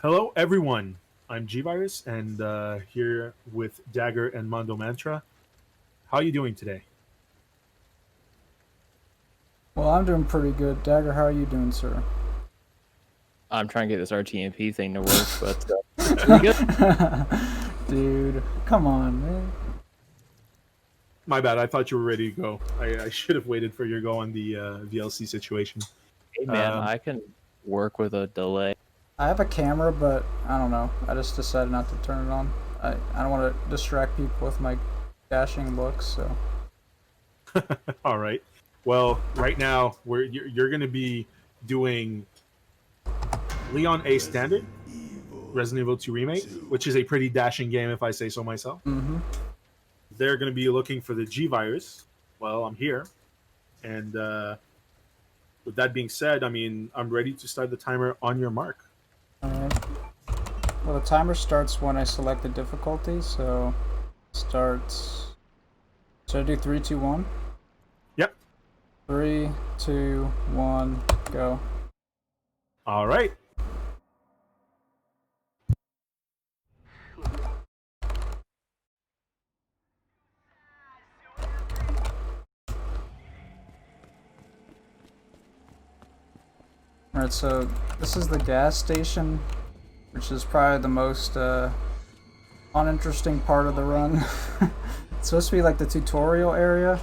Hello, everyone. I'm G-Virus, and here with Dagger and Mondomantra. How are you doing today? Well, I'm doing pretty good. Dagger, how are you doing, sir? I'm trying to get this RTMP thing to work, but pretty good. Dude, come on, man. My bad. I thought you were ready to go. I should have waited for your go on the VLC situation. Hey man, Um, I can work with a delay. I have a camera, but I don't know. I just decided not to turn it on. I don't want to distract people with my dashing looks, so. all right. Well, right now you're going to be doing Leon A Standard, Resident Evil 2 Remake, which is a pretty dashing game if I say so myself. Mm-hmm. They're going to be looking for the G-Virus. Well, I'm here. And with that being said, I mean, I'm ready to start the timer on your mark. Alright. Well, the timer starts when I select the difficulty, so starts. Should I do 3, 2, 1? Yep. 3, 2, 1, go. All right. Alright, so this is the gas station, which is probably the most uninteresting part of the run. It's supposed to be like the tutorial area,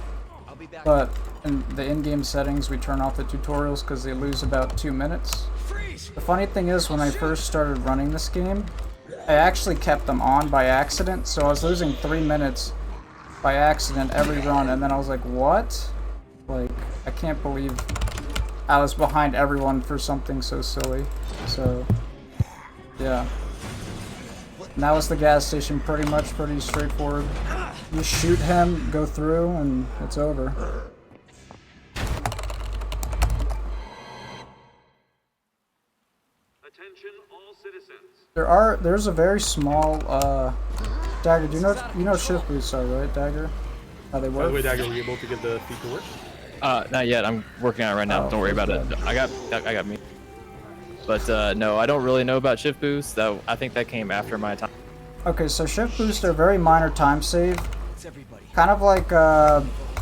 but in the in-game settings we turn off the tutorials because they lose about 2 minutes. The funny thing is, when I first started running this game, I actually kept them on by accident, so I was losing 3 minutes by accident every run, and then I was like, what? Like, I can't believe I was behind everyone for something so silly. So, yeah. And that was the gas station, pretty much, pretty straightforward. You shoot him, go through, and it's over. Attention all citizens. There's a very small, Dagger, do you know what shift boosts are, right, Dagger? How they By the way, work? Dagger, were you able to get the feed to work? Not yet. I'm working on it right now. Oh, Don't worry about it. okay. I got me. But no, I don't really know about shift boost. Though I think that came after my time. Okay, so shift boost are very minor time save. Kind of like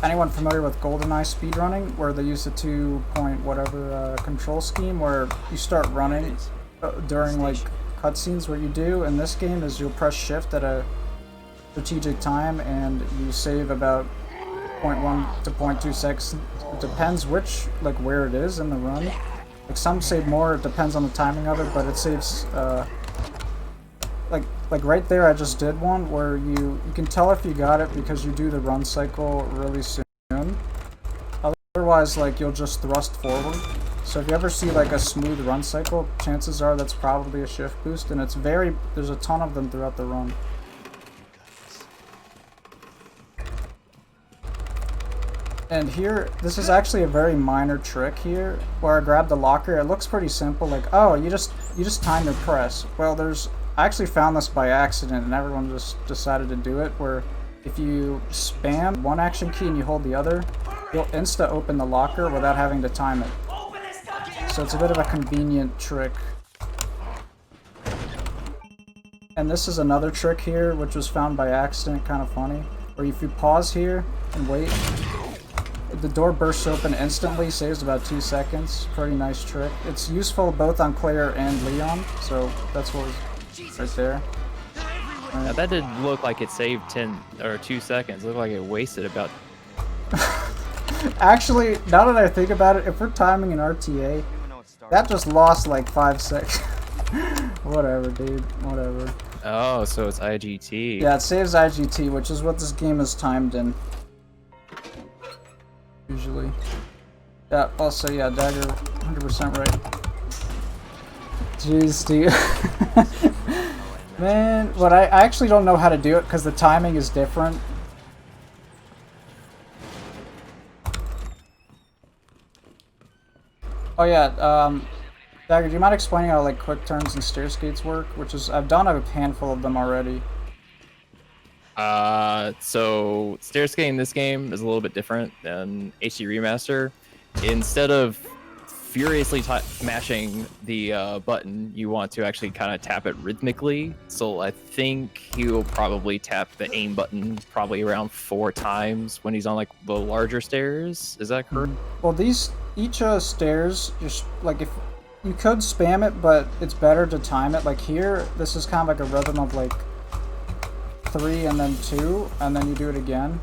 anyone familiar with GoldenEye speedrunning, where they use the 2 point whatever control scheme, where you start running during like cutscenes. What you do in this game is you'll press shift at a strategic time, and you save about 0.1 to 0.2 seconds. It depends which, like where it is in the run. Like some save more, it depends on the timing of it, but it saves like right there I just did one where you can tell if you got it because you do the run cycle really soon. Otherwise, like, you'll just thrust forward. So if you ever see like a smooth run cycle, chances are that's probably a shift boost, and there's a ton of them throughout the run. And here, this is actually a very minor trick here, where I grab the locker. It looks pretty simple, like, oh, you just time your press. Well, I actually found this by accident, and everyone just decided to do it, where if you spam one action key and you hold the other, you'll insta open the locker without having to time it. So it's a bit of a convenient trick. And this is another trick here, which was found by accident, kind of funny, where if you pause here and wait, the door bursts open instantly, saves about 2 seconds. Pretty nice trick. It's useful both on Claire and Leon, so that's what was right there. Now, that didn't look like it saved 10 or 2 seconds. It looked like it wasted about. Actually, now that I think about it, if we're timing an RTA, that just lost like 5 seconds. Whatever, dude. Whatever. Oh, so it's IGT. Yeah, it saves IGT, which is what this game is timed in. Usually. Yeah, also, yeah, Dagger, 100% right. Jeez, dude. Man, but I actually don't know how to do it because the timing is different. Oh yeah, Dagger, do you mind explaining how like quick turns and stair skates work? I've done a handful of them already. So stair skating in this game is a little bit different than HD Remaster. Instead of furiously mashing the button, you want to actually kind of tap it rhythmically. So I think he'll probably tap the aim button probably around 4 times when he's on like the larger stairs. Is that correct? Well, each stairs, just like if you could spam it, but it's better to time it. Like here, this is kind of like a rhythm of like 3 and then 2, and then you do it again.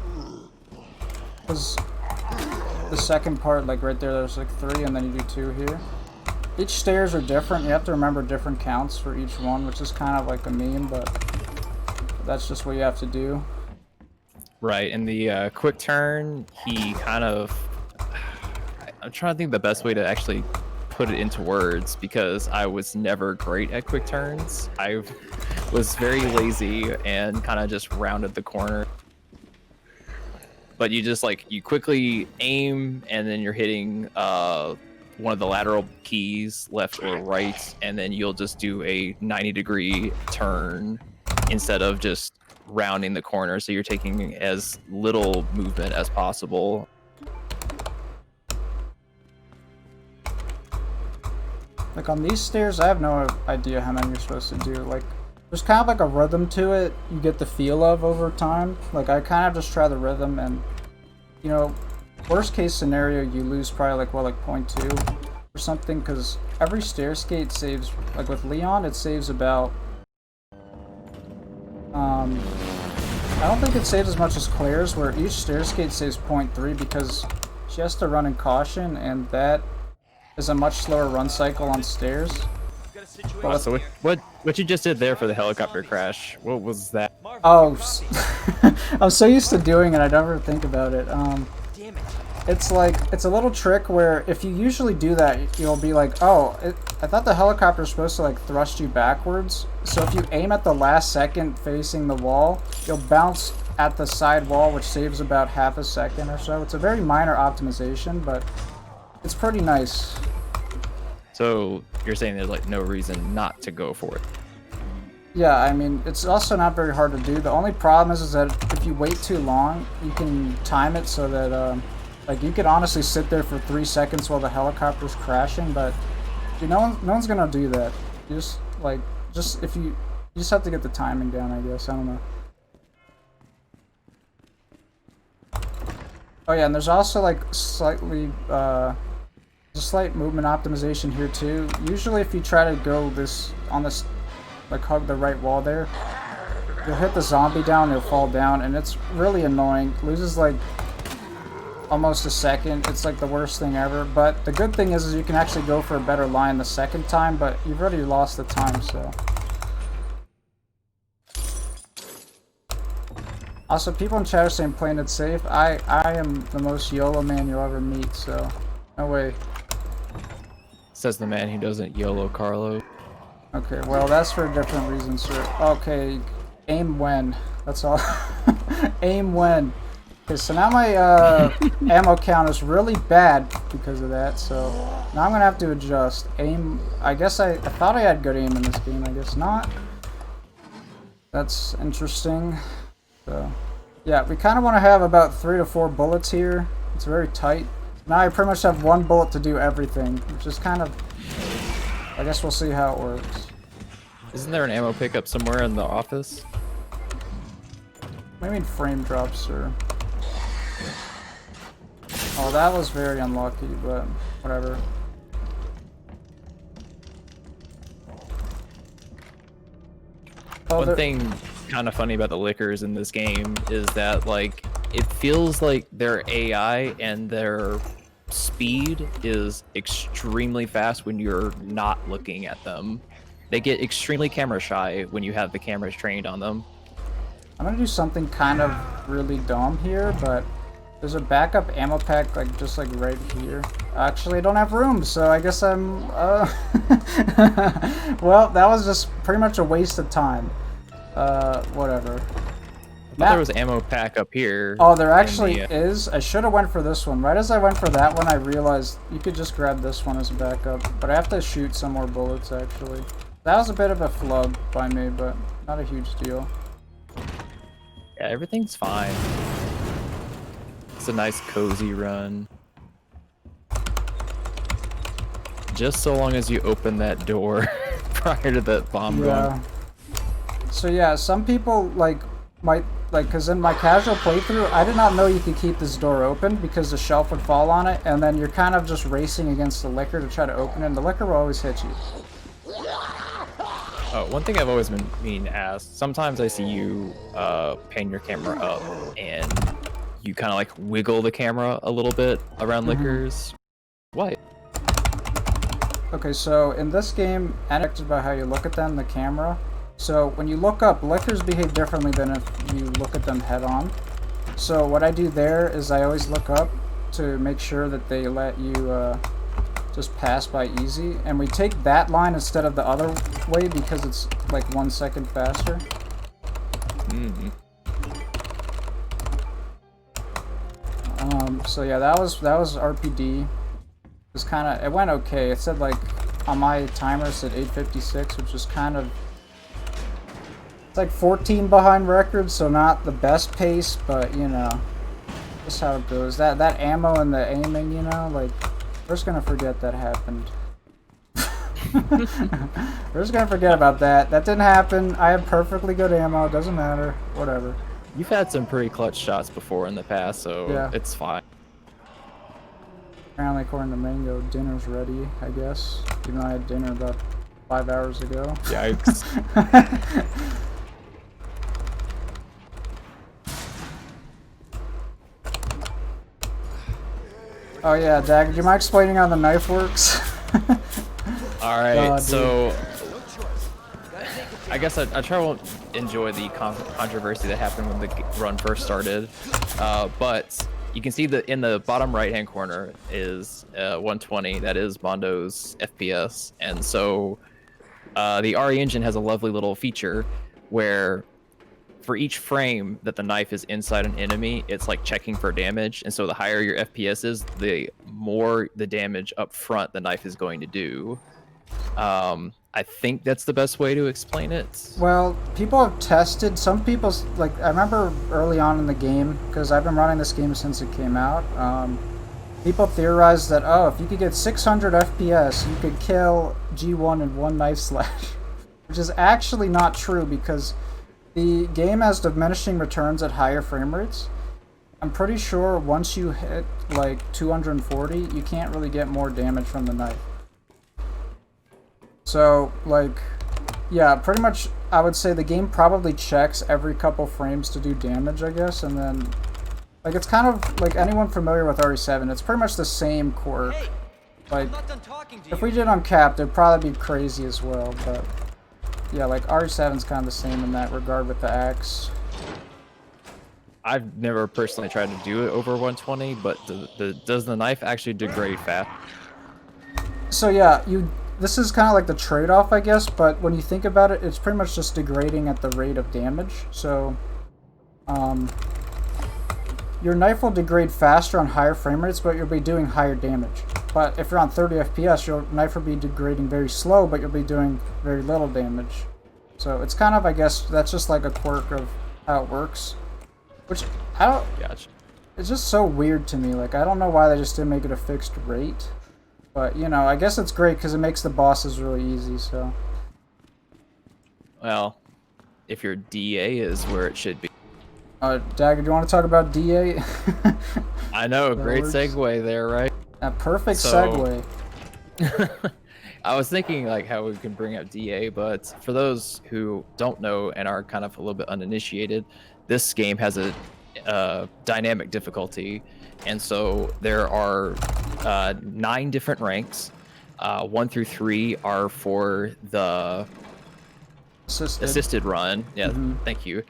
Because the second part, like right there's like 3, and then you do 2 here. Each stairs are different. You have to remember different counts for each one, which is kind of like a meme, but that's just what you have to do. Right, and the quick turn, he kind of... I'm trying to think the best way to actually put it into words, because I was never great at quick turns. I was very lazy and kind of just rounded the corner. But you just like, you quickly aim, and then you're hitting one of the lateral keys, left or right, and then you'll just do a 90-degree turn instead of just rounding the corner. So you're taking as little movement as possible. Like on these stairs, I have no idea how many you're supposed to do. Like, there's kind of like a rhythm to it you get the feel of over time. Like, I kind of just try the rhythm, and, you know, worst case scenario, you lose probably like, well, like 0.2 or something, because every stair skate saves, like with Leon, it saves about, I don't think it saves as much as Claire's, where each stair skate saves 0.3 because she has to run in caution, and that is a much slower run cycle on stairs. Wow, so what you just did there for the helicopter crash, what was that? Oh, I'm so used to doing it, I never think about it. It's like, it's a little trick where if you usually do that, you'll be like, oh, I thought the helicopter was supposed to like thrust you backwards. So if you aim at the last second facing the wall, you'll bounce at the side wall, which saves about half a second or so. It's a very minor optimization, but it's pretty nice. So you're saying there's like no reason not to go for it? Yeah, I mean, it's also not very hard to do. The only problem is that if you wait too long, you can time it so that, like, you could honestly sit there for 3 seconds while the helicopter's crashing, but dude, no one's gonna do that. You just, like, you just have to get the timing down, I guess. I don't know. Oh yeah, and there's also, like, slightly, slight movement optimization here too. Usually if you try to go on this, like, hug the right wall there, you'll hit the zombie down, he'll fall down, and it's really annoying. It loses like almost a second. It's like the worst thing ever. But the good thing is you can actually go for a better line the second time, but you've already lost the time, so. Also, people in chat are saying playing it safe. I am the most YOLO man you'll ever meet, so no way. Says the man who doesn't YOLO Carlo. Okay, well, that's for a different reason, sir. Okay, aim when. That's all. Aim when. Okay, so now my ammo count is really bad because of that, so now I'm going to have to adjust. Aim, I guess I thought I had good aim in this game, I guess not. That's interesting. So, yeah, we kind of want to have about 3 to 4 bullets here. It's very tight. Now I pretty much have 1 bullet to do everything, which is kind of... I guess we'll see how it works. Isn't there an ammo pickup somewhere in the office? I mean frame drops, or... Oh, that was very unlucky, but whatever. One thing kind of funny about the lickers in this game is that, like, it feels like their AI and their speed is extremely fast when you're not looking at them. They get extremely camera shy when you have the cameras trained on them. I'm gonna do something kind of really dumb here, but there's a backup ammo pack, like, just like right here. Actually, I don't have room, so I guess I'm, well, that was just pretty much a waste of time. Whatever. I thought there was ammo pack up here. Oh, there actually is. I should have went for this one. Right as I went for that one, I realized you could just grab this one as a backup. But I have to shoot some more bullets, actually. That was a bit of a flub by me, but not a huge deal. Yeah, everything's fine. It's a nice cozy run. just so long as you open that door prior to that bomb going. So yeah, some people might because in my casual playthrough, I did not know you could keep this door open because the shelf would fall on it, and then you're kind of just racing against the liquor to try to open it, and the liquor will always hit you. One thing I've always been meaning to ask, sometimes I see you pan your camera up and you kind of like wiggle the camera a little bit around liquors. Why? Okay, so in this game, affected by how you look at them, the camera. So when you look up, liquors behave differently than if you look at them head on. So what I do there is I always look up to make sure that they let you just pass by easy, and we take that line instead of the other way because it's like 1 second faster. So yeah, that was RPD. It was kind of, it went okay. It said like on my timer it said 8:56, which is kind of, it's like 14 behind record, so not the best pace, but you know, that's how it goes. That ammo and the aiming, you know, like. We're just gonna forget that happened. We're just gonna forget about that. That didn't happen. I have perfectly good ammo. It doesn't matter. Whatever. You've had some pretty clutch shots before in the past, so yeah. It's fine. Apparently, according to Mango, dinner's ready, I guess. Even though I had dinner about 5 hours ago. Yikes. Oh yeah, Dag, do you mind explaining how the knife works? Alright, so I guess I try to enjoy the controversy that happened when the run first started, but you can see that in the bottom right hand corner is 120, that is Mondo's FPS, and so the RE engine has a lovely little feature where for each frame that the knife is inside an enemy, it's like checking for damage, and so the higher your FPS is, the more the damage up front the knife is going to do. I think that's the best way to explain it. Well, people have tested, some people, like, I remember early on in the game, because I've been running this game since it came out, people theorized that, oh, if you could get 600 FPS, you could kill G1 in one knife slash, which is actually not true, because the game has diminishing returns at higher frame rates. I'm pretty sure once you hit like 240, you can't really get more damage from the knife. So, like, yeah, pretty much I would say the game probably checks every couple frames to do damage, I guess, and then, like, it's kind of like anyone familiar with RE7, it's pretty much the same quirk. Like, if we did uncapped, it'd probably be crazy as well, but yeah, like RE7's kind of the same in that regard with the axe. I've never personally tried to do it over 120, but does the knife actually degrade fast? So yeah, this is kind of like the trade-off, I guess, but when you think about it, it's pretty much just degrading at the rate of damage. So, your knife will degrade faster on higher frame rates, but you'll be doing higher damage. But if you're on 30 FPS, your knife will be degrading very slow, but you'll be doing very little damage. So it's kind of, I guess, that's just like a quirk of how it works. Which, I don't... Gotcha. It's just so weird to me. Like, I don't know why they just didn't make it a fixed rate. But, you know, I guess it's great because it makes the bosses really easy, so... Well, if your DA is where it should be. Dagger, do you want to talk about DA? I know, great segue there, right? A perfect segue. I was thinking like how we can bring up DA, but for those who don't know and are kind of a little bit uninitiated, this game has a dynamic difficulty, and so there are 9 different ranks. 1 through 3 are for the assisted run. Yeah, thank you.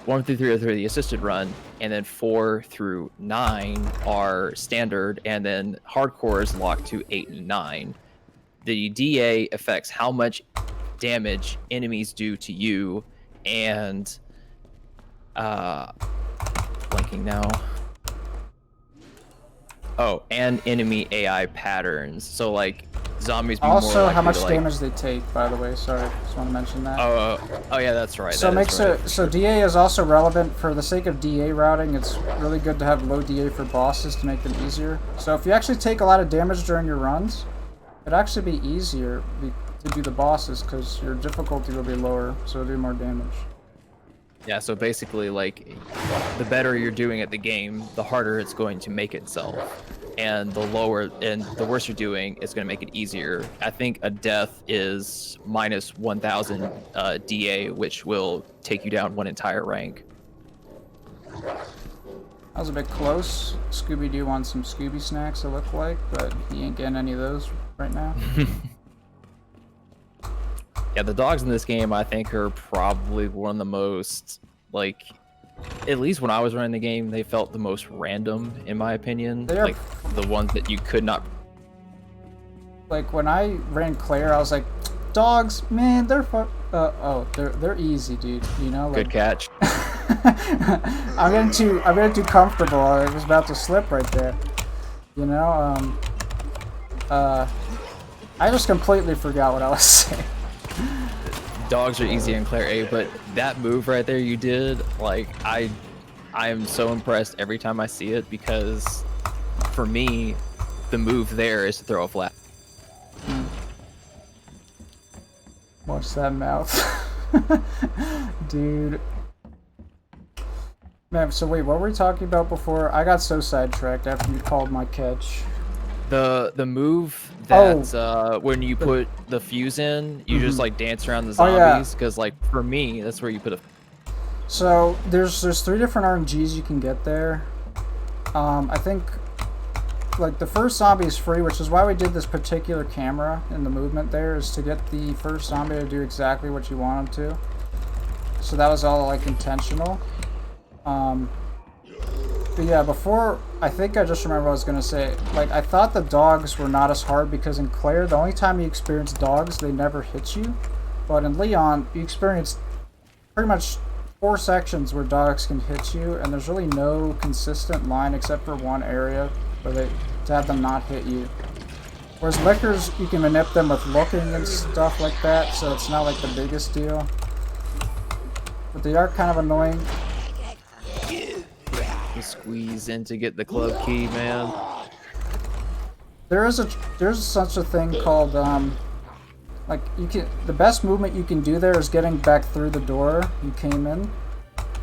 1 through 3 are the assisted run, and then 4 through 9 are standard, and then hardcore is locked to 8 and 9. The DA affects how much damage enemies do to you, and blanking now. Oh, and enemy AI patterns. So like zombies be also more likely how much to, damage they take, by the way. Sorry, just want to mention that. Oh yeah, that's right. So so DA is also relevant for the sake of DA routing. It's really good to have low DA for bosses to make them easier. So if you actually take a lot of damage during your runs, It'd actually be easier to do the bosses because your difficulty will be lower, so it'll do more damage. Yeah, so basically, like, the better you're doing at the game, the harder it's going to make itself. And the lower and the worse you're doing, it's going to make it easier. I think a death is minus 1,000 DA, which will take you down one entire rank. That was a bit close. Scooby-Doo wants some Scooby snacks, it looked like, but he ain't getting any of those right now. Yeah, the dogs in this game, I think, are probably one of the most, like, at least when I was running the game, they felt the most random, in my opinion. They are... Like, the ones that you could not... Like, when I ran Claire, I was like, dogs, man, they're they're easy, dude, you know? Like, Good catch. I'm getting too comfortable. I was about to slip right there. You know, I just completely forgot what I was saying. Dogs are easy in Claire A, but that move right there you did, like, I am so impressed every time I see it, because for me, the move there is to throw a flat. Watch that mouth. Dude. Man, so wait, what were we talking about before? I got so sidetracked after you called my catch. The move that when you put the fuse in, you just like dance around the zombies, because like for me, that's where you put a... So there's 3 different RNGs you can get there. I think like the first zombie is free, which is why we did this particular camera in the movement there, is to get the first zombie to do exactly what you want him to. So that was all like intentional. But yeah, before, I think I just remember what I was gonna say. Like, I thought the dogs were not as hard because in Claire, the only time you experience dogs, they never hit you. But in Leon, you experience pretty much 4 sections where dogs can hit you, and there's really no consistent line except for one area where to have them not hit you. Whereas liquors, you can manip them with looking and stuff like that, so it's not like the biggest deal. But they are kind of annoying. You squeeze in to get the club key, man. There's such a thing called like the best movement you can do there is getting back through the door you came in,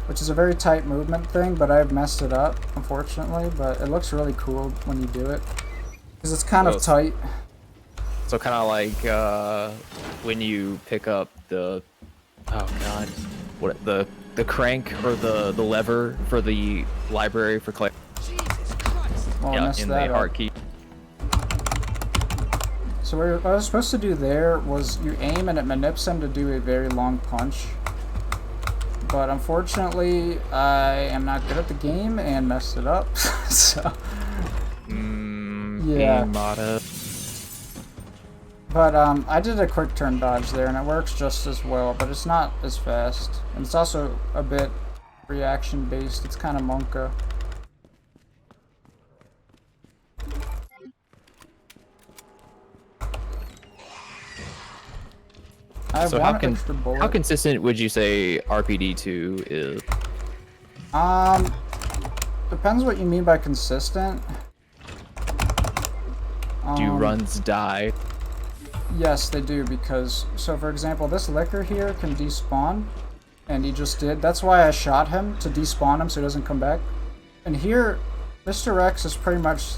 which is a very tight movement thing, but I've messed it up unfortunately. But it looks really cool when you do it because it's kind of tight. So kind of like when you pick up the the crank or the lever for the library for Claire. Oh, yeah, in the heart key. So what I was supposed to do there was you aim and it manips him to do a very long punch. But unfortunately, I am not good at the game and messed it up. So yeah. Game motto. But I did a quick turn dodge there and it works just as well, but it's not as fast. And it's also a bit reaction based. It's kind of Monka. I have So one extra bullet. how consistent would you say RPD2 is? Depends what you mean by consistent. Do runs die? Yes, they do, because, so for example, this liquor here can despawn, and he just did. That's why I shot him, to despawn him so he doesn't come back. And here, Mr. X is pretty much,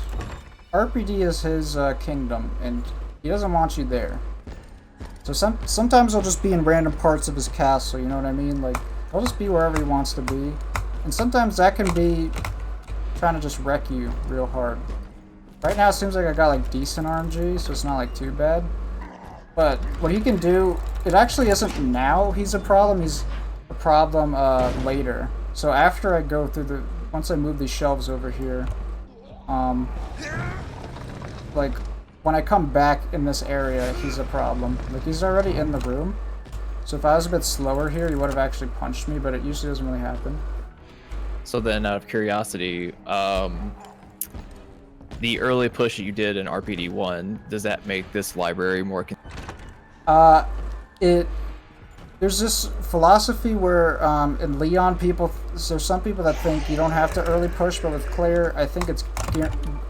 RPD is his kingdom, and he doesn't want you there. So sometimes he'll just be in random parts of his castle, you know what I mean? Like, he'll just be wherever he wants to be. And sometimes that can be trying to just wreck you real hard. Right now it seems like I got like decent RNG, so it's not like too bad. But what he can do, it actually isn't now he's a problem, he's a problem later. So after I go through once I move these shelves over here, like when I come back in this area, he's a problem. Like he's already in the room. So if I was a bit slower here, he would have actually punched me, but it usually doesn't really happen. So then, out of curiosity, the early push that you did in RPD1, does that make this library more... There's this philosophy where in Leon there's some people that think you don't have to early push, but with Claire, I think it's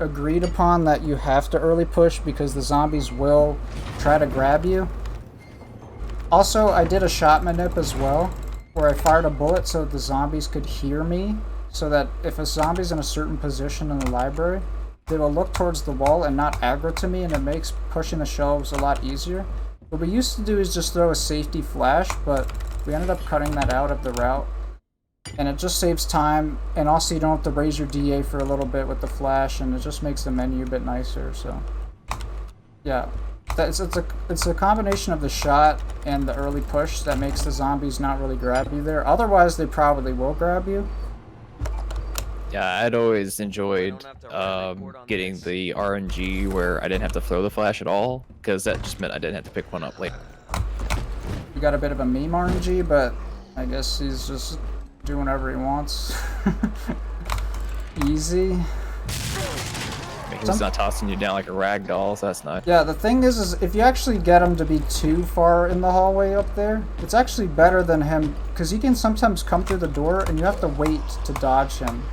agreed upon that you have to early push because the zombies will try to grab you. Also, I did a shot manip as well, where I fired a bullet so the zombies could hear me, so that if a zombie's in a certain position in the library, they will look towards the wall and not aggro to me, and it makes pushing the shelves a lot easier. What we used to do is just throw a safety flash, but we ended up cutting that out of the route. And it just saves time, and also you don't have to raise your DA for a little bit with the flash, and it just makes the menu a bit nicer, so... Yeah. It's a combination of the shot and the early push that makes the zombies not really grab you there. Otherwise, they probably will grab you. Yeah, I'd always enjoyed getting the RNG where I didn't have to throw the flash at all, because that just meant I didn't have to pick one up later. You got a bit of a meme RNG, but I guess he's just doing whatever he wants. Easy. He's not tossing you down like a rag doll, so that's nice. Yeah, the thing is if you actually get him to be too far in the hallway up there, it's actually better than him, because he can sometimes come through the door and you have to wait to dodge him.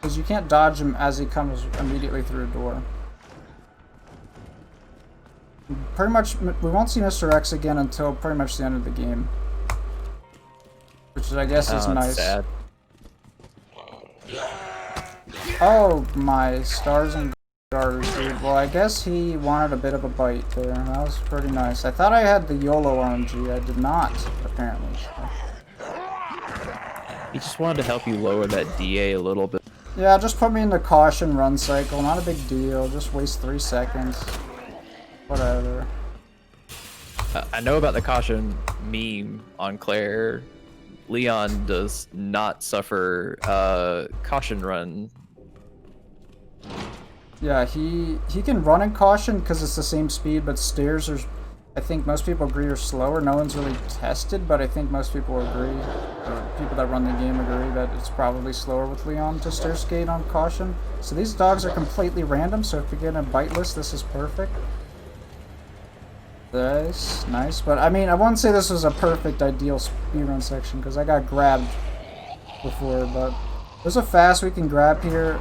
Because you can't dodge him as he comes immediately through a door. Pretty much, we won't see Mr. X again until pretty much the end of the game. Which is, I guess, is nice. Sad. Oh, my stars and garters, dude. Well, I guess he wanted a bit of a bite there. That was pretty nice. I thought I had the YOLO RNG. I did not, apparently. He just wanted to help you lower that DA a little bit. Yeah, just put me in the caution run cycle. Not a big deal. Just waste 3 seconds. Whatever. I know about the caution meme on Claire. Leon does not suffer caution run. Yeah, he can run in caution because it's the same speed, but stairs are, I think most people agree, are slower. No one's really tested, but I think most people agree, or people that run the game agree, that it's probably slower with Leon to stair skate on caution. So these dogs are completely random, so if you get a bite list, this is perfect. Nice, nice. But I mean, I wouldn't say this was a perfect ideal speedrun section because I got grabbed before, but there's a fast we can grab here,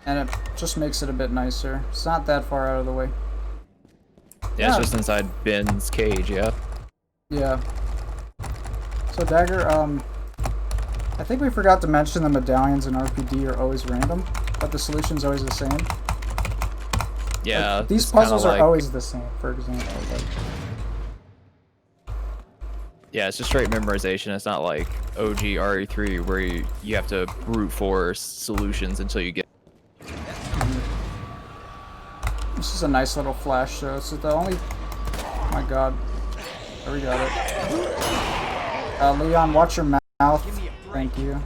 and it just makes it a bit nicer. It's not that far out of the way. Yeah, it's just inside Ben's cage, yeah. Yeah. So Dagger, I think we forgot to mention the medallions in RPD are always random, but the solution's always the same. Yeah. Like, these puzzles are always the same, for example. Like, yeah, it's just straight memorization. It's not like OG RE3 where you have to brute force solutions until you get. this is a nice little flash show. It's the only. Oh my god. There we got it. Leon, watch your mouth. Thank you.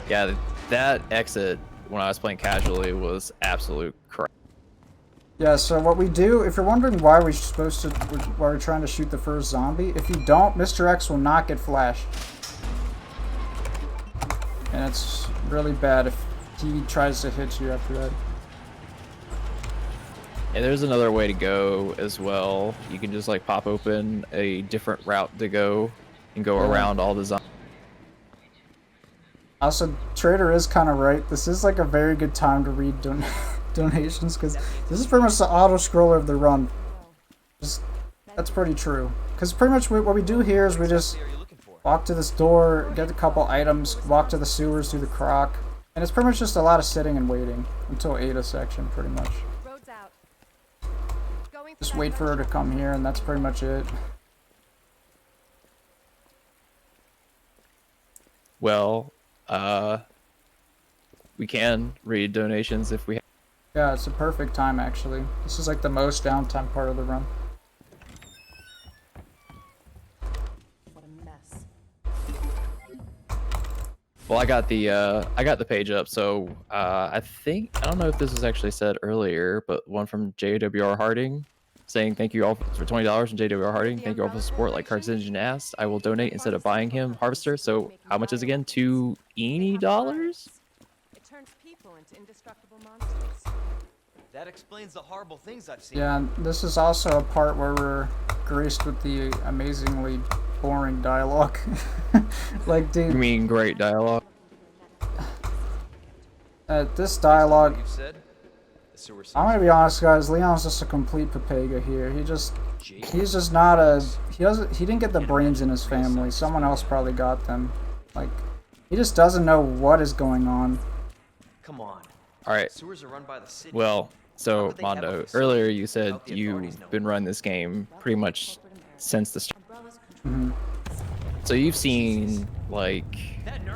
Yeah, that exit when I was playing casually was absolute crap. Yeah, so what we do, if you're wondering why we're trying to shoot the first zombie, if you don't, Mr. X will not get flashed. And it's really bad if he tries to hit you after that. And there's another way to go as well. You can just like pop open a different route to go and go around all the zombies. Also, Trader is kind of right. This is like a very good time to read donations because this is pretty much the auto scroller of the run. That's pretty true. Because pretty much what we do here is we just walk to this door, get a couple items, walk to the sewers through the croc, and it's pretty much just a lot of sitting and waiting until Ada section, pretty much. Just wait for her to come here, and that's pretty much it. Well, we can read donations if we have. Yeah, it's a perfect time, actually. This is like the most downtime part of the run. What a mess. Well, I got the page up, so I don't know if this was actually said earlier, but one from JWR Harding saying thank you all for $20 from JWR Harding. Thank you all for the support. Like Carcinogen asked, I will donate instead of buying him Harvester. So how much is it again? $2 ENY? It turns people into indestructible monsters. That explains the horrible things I've seen. Yeah, and this is also a part where we're graced with the amazingly boring dialogue. Like, dude. You mean great dialogue? This dialogue, You said the sewer I'm gonna be honest, guys. Leon's just a complete papega here. He's just not a. He didn't get the brains in his family. Someone else probably got them. Like, he just doesn't know what is going on. Come on. All right. Sewers are run by the city. Well, so would they have a Mondo, facility earlier you said without the authorities you've knowing? been running this game pretty much since the start. Mhm. So you've seen like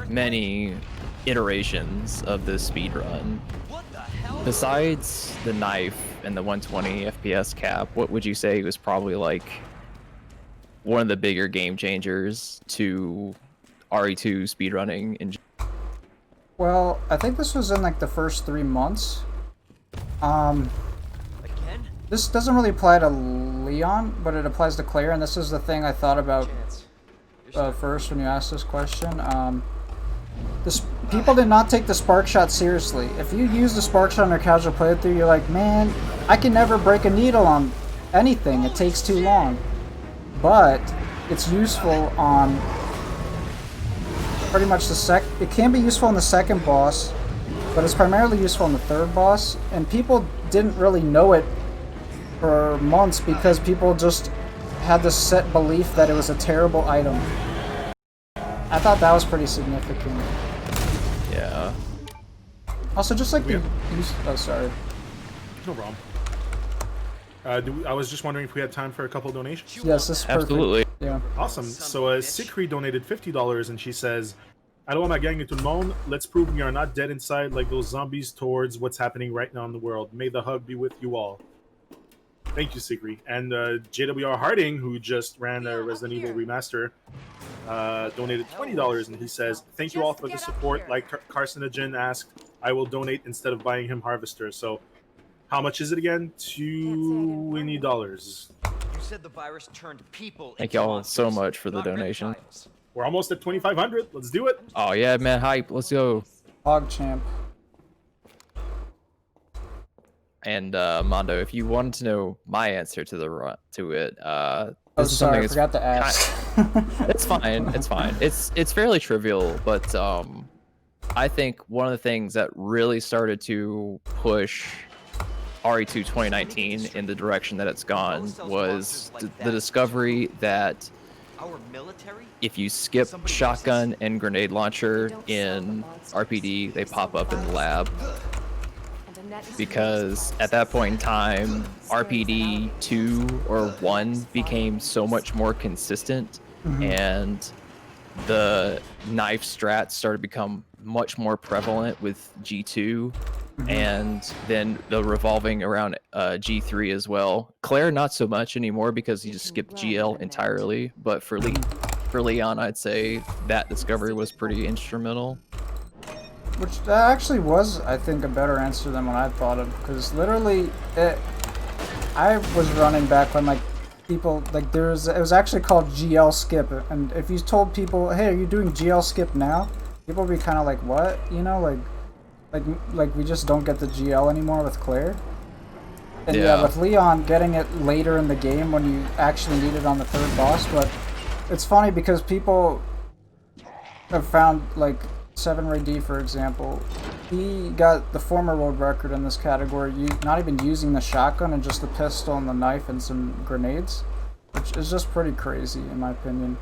many iterations of this speed run. What the hell? Besides the knife and the 120 FPS cap, what would you say was probably like one of the bigger game changers to RE2 speedrunning in Well, I think this was in like the first 3 months. Again? This doesn't really apply to Leon, but it applies to Claire, and this is the thing I thought about Chance. first when you asked this question. People did not take the spark shot seriously. If you use the spark shot in your casual playthrough, you're like, man, I can never break a needle on anything. It takes too long. But it's useful on pretty much it can be useful on the second boss, but it's primarily useful on the third boss, and people didn't really know it for months because people just had this set belief that it was a terrible item. I thought that was pretty significant. Yeah. Also, just like oh, sorry. No problem. I was just wondering if we had time for a couple donations. Yes, this is perfect. Absolutely. Yeah. Awesome. So Sikri donated $50 and she says, "Allô ma gang et tout le monde. Let's prove we are not dead inside like those zombies towards what's happening right now in the world. May the hug be with you all." Thank you, Sikri. And JWR Harding, who just ran a Resident Evil remaster, donated $20 and he says, "Thank you all for the support. Like Carcinogen asked, I will donate instead of buying him Harvester." So how much is it again? $20. You said the virus turned people Thank into y'all so monsters, much for the not donation. reptiles. We're almost at 2,500. Let's do it. Oh yeah, man, hype. Let's go. Hog champ. And Mondo, if you wanted to know my answer to it, Oh, this is sorry, I something forgot to ask. it's fine. It's fine. It's fairly trivial, but I think one of the things that really started to push RE2 2019 in the direction that it's gone was the discovery that Our military? if you skip shotgun and grenade launcher in RPD, they pop up in the lab. Because at that point in time, RPD 2 or 1 became so much more consistent, and the knife strats started to become much more prevalent with G2, and then the revolving around G3 as well. Claire, not so much anymore because he just skipped GL entirely, but for Leon, I'd say that discovery was pretty instrumental. Which that actually was, I think, a better answer than what I thought of, because literally, I was running back when like people like it was actually called GL skip, and if you told people, hey, are you doing GL skip now? People would be kind of like, what? You know, like we just don't get the GL anymore with Claire. And yeah, with Leon, getting it later in the game when you actually need it on the third boss. But it's funny because people have found, like, 7 Ray D, for example, he got the former world record in this category, not even using the shotgun and just the pistol and the knife and some grenades, which is just pretty crazy in my opinion.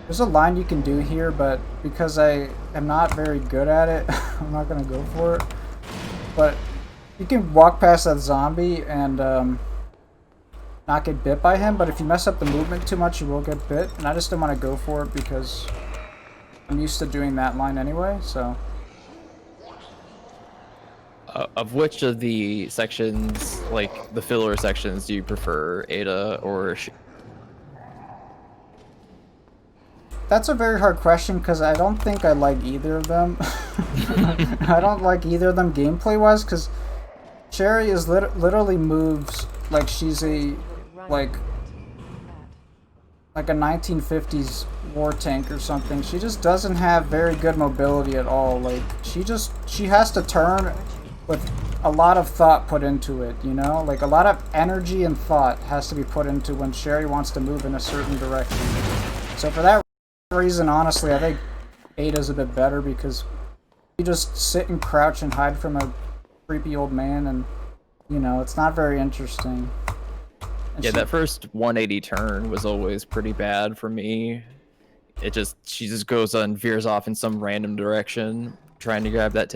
There's a line you can do here, but because I am not very good at it, I'm not going to go for it. But you can walk past that zombie and not get bit by him, but if you mess up the movement too much, you will get bit, and I just don't want to go for it because I'm used to doing that line anyway, so. Of which of the sections, like the filler sections, do you prefer, Ada or? That's a very hard question because I don't think I like either of them. I don't like either of them gameplay-wise because Sherry is literally moves like she's a like a 1950s war tank or something. She just doesn't have very good mobility at all. Like she has to turn with a lot of thought put into it, you know? Like a lot of energy and thought has to be put into when Sherry wants to move in a certain direction. So for that reason, honestly, I think Ada's a bit better because You just sit and crouch and hide from a creepy old man, and you know it's not very interesting. And Yeah, that first 180 turn was always pretty bad for me. She just goes and veers off in some random direction, trying to grab that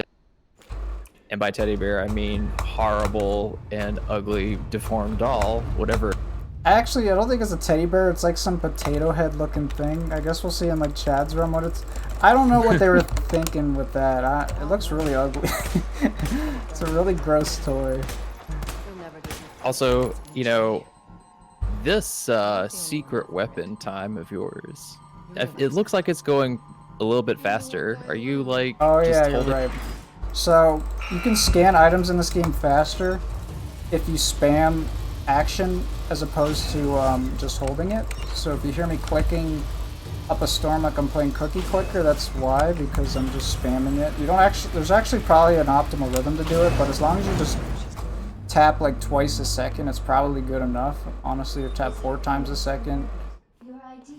and by teddy bear, I mean horrible and ugly, deformed doll, whatever. Actually, I don't think it's a teddy bear. It's like some potato head looking thing. I guess we'll see in like Chad's room what it's. I don't know what they were thinking with that. It looks really ugly. It's a really gross toy. Also, you know, this secret weapon time of yours, it looks like it's going a little bit faster. Are you like? Oh just yeah, you're right. So you can scan items in this game faster if you spam action as opposed to just holding it. So if you hear me clicking up a storm like I'm playing Cookie Clicker, that's why, because I'm just spamming it. You don't actually, there's actually probably an optimal rhythm to do it, but as long as you just tap like twice a second, it's probably good enough. Honestly, or tap 4 times a second.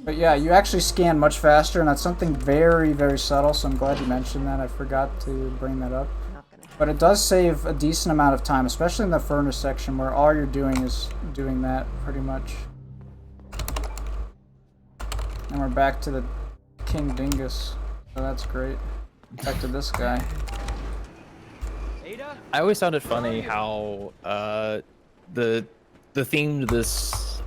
But yeah, you actually scan much faster, and that's something very, very subtle, so I'm glad you mentioned that. I forgot to bring that up. But it does save a decent amount of time, especially in the furnace section, where all you're doing is doing that, pretty much. And we're back to the King Dingus, so that's great. Back to this guy. I always found it funny how the theme to this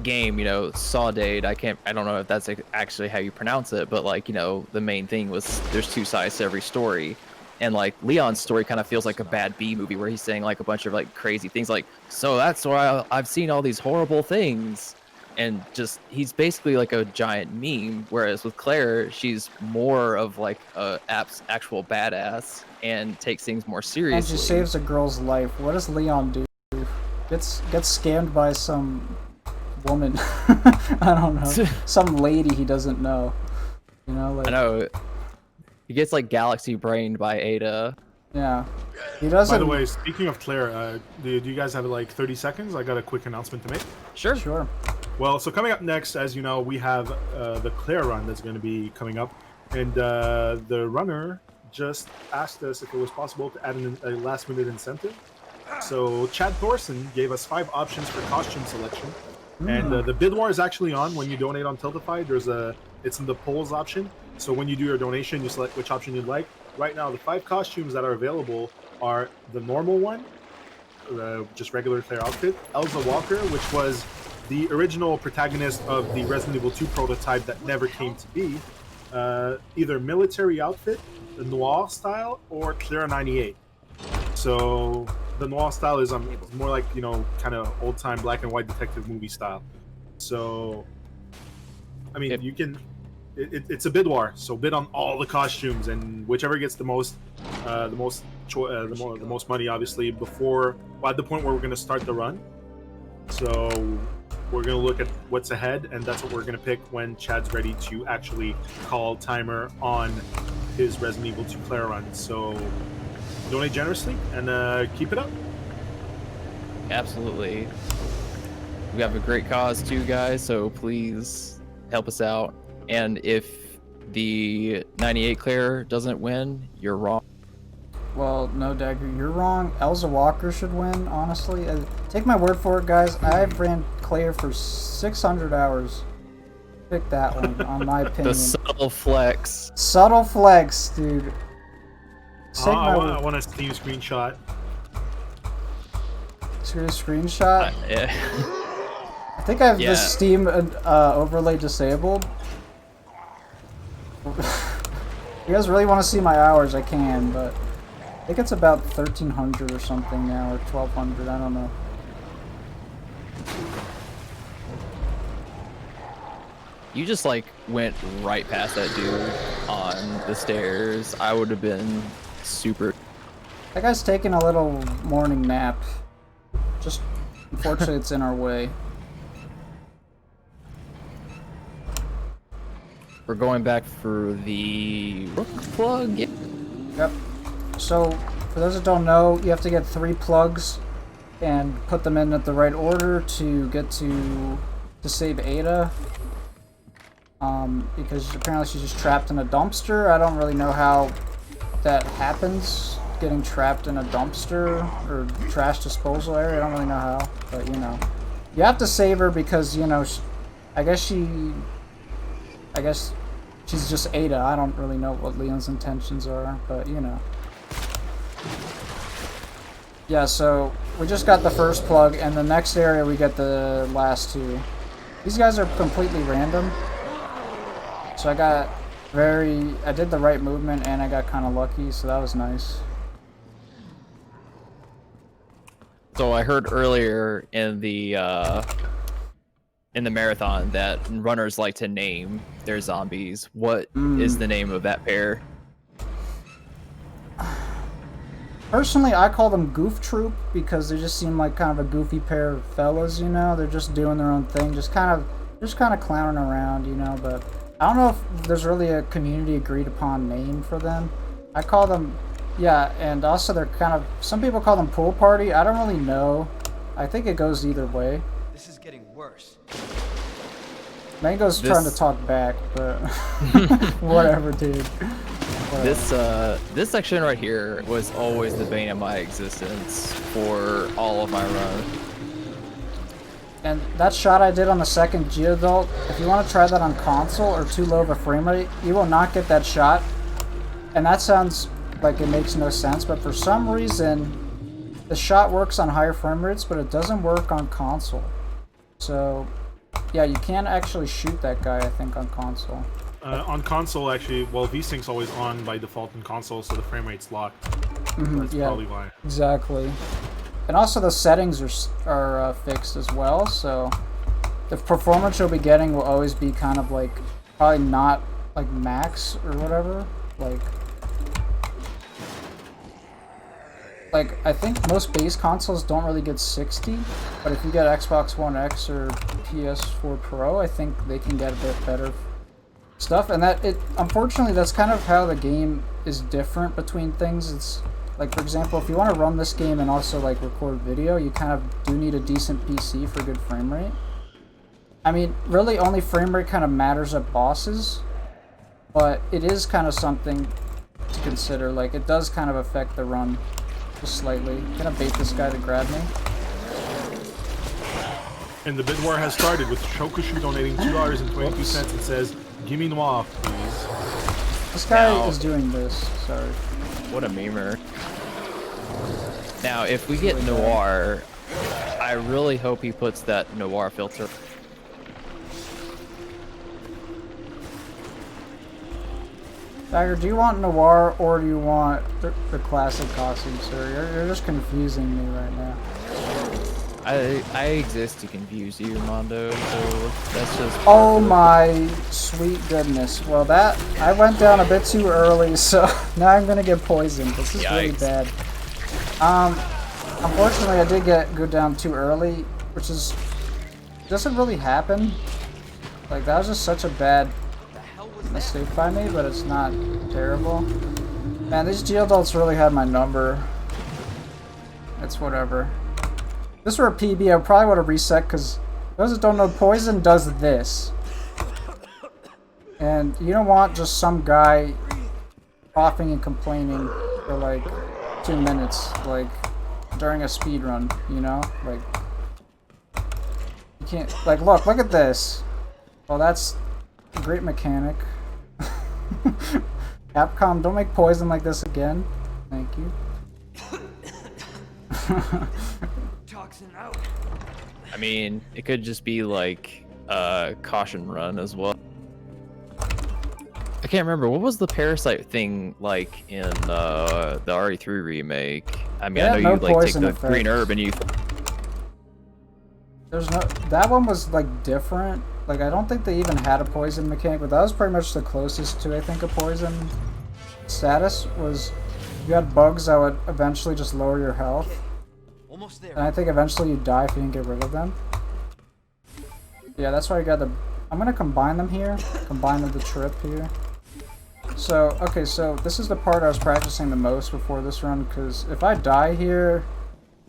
game, you know, Saudade, I don't know if that's actually how you pronounce it, but like, you know, the main thing was there's 2 sides to every story. And like Leon's story kind of feels like a bad B movie where he's saying like a bunch of like crazy things like, so that's why I've seen all these horrible things. And just, he's basically like a giant meme. Whereas with Claire, she's more of like a actual badass and takes things more seriously. And she saves a girl's life. What does Leon do? Gets scammed by some woman. I don't know. Some lady he doesn't know. You know, like, I know. He gets like galaxy brained by Ada. Yeah. He doesn't. By the way, speaking of Claire, do you guys have like 30 seconds? I got a quick announcement to make. Sure. Sure. Well, so coming up next, as you know, we have the Claire run that's going to be coming up. And the runner just asked us if it was possible to add a last-minute incentive. So Chad Thorson gave us 5 options for costume selection. And the bid war is actually on when you donate on Tiltify. It's in the polls option. So when you do your donation, you select which option you'd like. Right now, the 5 costumes that are available are the normal one, just regular Claire outfit, Elsa Walker, which was the original protagonist of the Resident Evil 2 prototype that never came to be, either military outfit, the noir style, or Claire 98. So the noir style is more like, you know, kind of old-time black and white detective movie style. So, I mean, you can... It's a bid war, so bid on all the costumes, and whichever gets the most money, obviously, at the point where we're going to start the run. So we're going to look at what's ahead, and that's what we're going to pick when Chad's ready to actually call timer on his Resident Evil 2 Claire run. So donate generously and keep it up. Absolutely. We have a great cause too, guys, so please help us out. And if the 98 Claire doesn't win, you're wrong. Well, no, Dagger, you're wrong. Elsa Walker should win, honestly. Take my word for it, guys. I've ran Claire for 600 hours. Pick that one, on my opinion. The subtle flex. Subtle flex, dude. I want a Steam screenshot. Screenshot? Yeah. I think I have this Steam overlay disabled. If you guys really want to see my hours, I can, but I think it's about 1,300 or something now, or 1,200, I don't know. You just like went right past that dude on the stairs. I would have been super... That guy's taking a little morning nap. Just, unfortunately, it's in our way. We're going back for the Rook plug. Yep. So, for those that don't know, you have to get 3 plugs and put them in at the right order to get to save Ada. Because apparently she's just trapped in a dumpster. I don't really know how that happens getting trapped in a dumpster or trash disposal area. I don't really know how, but you know. You have to save her because, you know, I guess she's just Ada. I don't really know what Leon's intentions are, but you know. Yeah, so we just got the first plug, and the next area we get the last two. These guys are completely random. So I did the right movement and I got kind of lucky, so that was nice. So I heard earlier in the marathon that runners like to name their zombies. What is the name of that pair? Personally, I call them Goof Troop because they just seem like kind of a goofy pair of fellas, you know? They're just doing their own thing, just kind of clowning around, you know, but I don't know if there's really a community agreed upon name for them. I call them, yeah, and also they're kind of, some people call them Pool Party. I don't really know. I think it goes either way. This is getting worse. Mango's trying to talk back, but whatever, dude. Whatever. This section right here was always the bane of my existence for all of my run. And that shot I did on the second Geodolt, if you want to try that on console or too low of a frame rate, you will not get that shot. And that sounds like it makes no sense, but for some reason, the shot works on higher frame rates, but it doesn't work on console. So, yeah, you can actually shoot that guy, I think, on console. On console, actually, well, VSync's always on by default in console, so the frame rate's locked. That's yeah, probably why. Exactly. And also the settings are fixed as well, so the performance you'll be getting will always be kind of like, probably not like max or whatever. Like I think most base consoles don't really get 60, but if you get Xbox One X or PS4 Pro, I think they can get a bit better stuff. And unfortunately, that's kind of how the game is different between things. It's like, for example, if you want to run this game and also like record video, you kind of do need a decent PC for good frame rate. I mean, really only frame rate kind of matters at bosses, but it is kind of something to consider. Like, it does kind of affect the run just slightly. I'm gonna bait this guy to grab me. And the bid war has started with Shokushu donating $2.22 and says, "Give me Noir, please." This guy is doing this. Sorry. What a memer. Now, if we get Noir, I really hope he puts that Noir filter. Dagger, do you want Noir or do you want the classic costume, sir? You're just confusing me right now. I exist to confuse you, Mondo, so that's just... Oh my sweet goodness. Well, I went down a bit too early, so now I'm gonna get poisoned. This is really bad. Unfortunately, I did go down too early, which doesn't really happen. Like, that was just such a bad mistake by me, but it's not terrible. Man, these Geodolts really had my number. It's whatever. If this were a PB, I probably would have reset, because those that don't know, poison does this. And you don't want just some guy coughing and complaining for like 2 minutes, like during a speed run, you know? Like, you can't, like, look at this. Well, that's a great mechanic. Capcom, don't make poison like this again. Thank you. Toxin out. I mean, it could just be like a caution run as well. I can't remember, what was the parasite thing like in the RE3 remake? I mean, I know you like take the green herb and you... That one was like different. Like, I don't think they even had a poison mechanic, but that was pretty much the closest to, I think, a poison status. Was you had bugs that would eventually just lower your health. Almost there. And I think eventually you die if you didn't get rid of them. Yeah, that's why I got I'm gonna combine them here. Combine with the trip here. So, okay, so this is the part I was practicing the most before this run, because if I die here,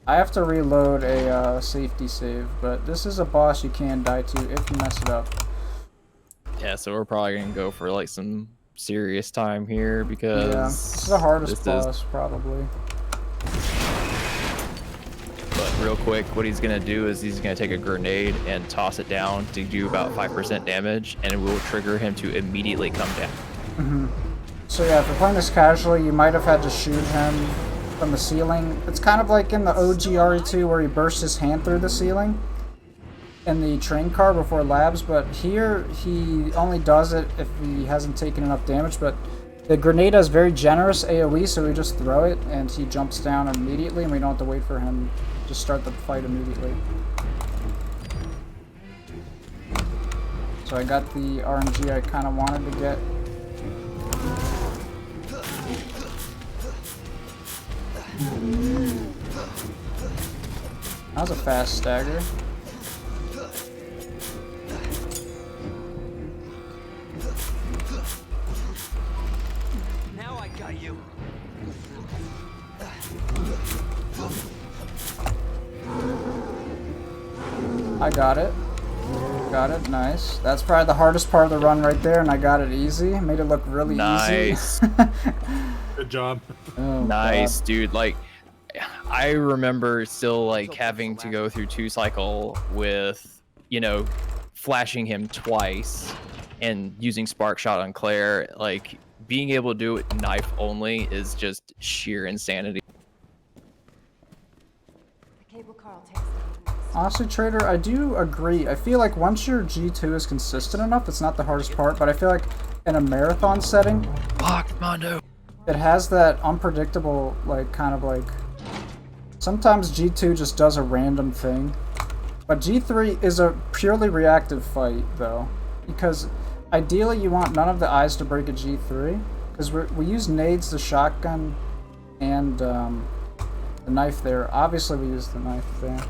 I have to reload a safety save, but this is a boss you can die to if you mess it up. Yeah, so we're probably gonna go for like some serious time here Yeah, because this is the hardest this is- boss, probably. But real quick, what he's gonna do is he's gonna take a grenade and toss it down to do about 5% damage, and it will trigger him to immediately come down. So yeah, if you're playing this casually, you might have had to shoot him from the ceiling. It's kind of like in the OG RE2 where he bursts his hand through the ceiling in the train car before labs, but here he only does it if he hasn't taken enough damage. But the grenade has very generous AoE, so we just throw it and he jumps down immediately, and we don't have to wait for him to start the fight immediately. So I got the RNG I kind of wanted to get. That was a fast stagger. Now I got you. I got it. Got it, nice. That's probably the hardest part of the run right there, and I got it easy. Made it look really Nice. easy. Good job. Oh, Nice, God. dude. Like, I remember still like having to go through 2-cycle with, you know, flashing him twice and using spark shot on Claire. Like, being able to do it knife only is just sheer insanity. The cable car will take us to the next. Honestly, Trader, I do agree. I feel like once your G2 is consistent enough, it's not the hardest part, but I feel like in a marathon setting, Locked, Mondo. it has that unpredictable, like, kind of like... Sometimes G2 just does a random thing. But G3 is a purely reactive fight, though. Because ideally you want none of the eyes to break a G3. Because we use nades, the shotgun, and the knife there. Obviously we use the knife there.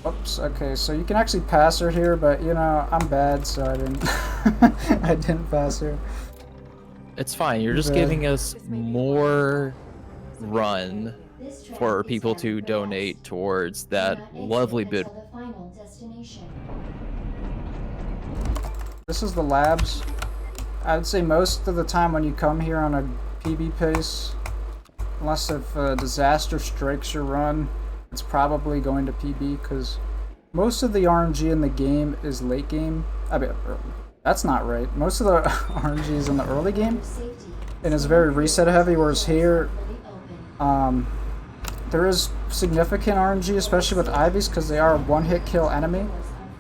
Oops, okay, so you can actually pass her here, but, you know, I'm bad, so I didn't... I didn't pass her. It's fine. You're just Okay. giving us more run for people to donate towards that lovely bit. This is the labs. I would say most of the time when you come here on a PB pace, unless if a disaster strikes your run, it's probably going to PB, because most of the RNG in the game is late game. I mean, that's not right. Most of the RNG is in the early game, and it's very reset heavy, whereas here, there is significant RNG, especially with Ivies, because they are a one-hit kill enemy.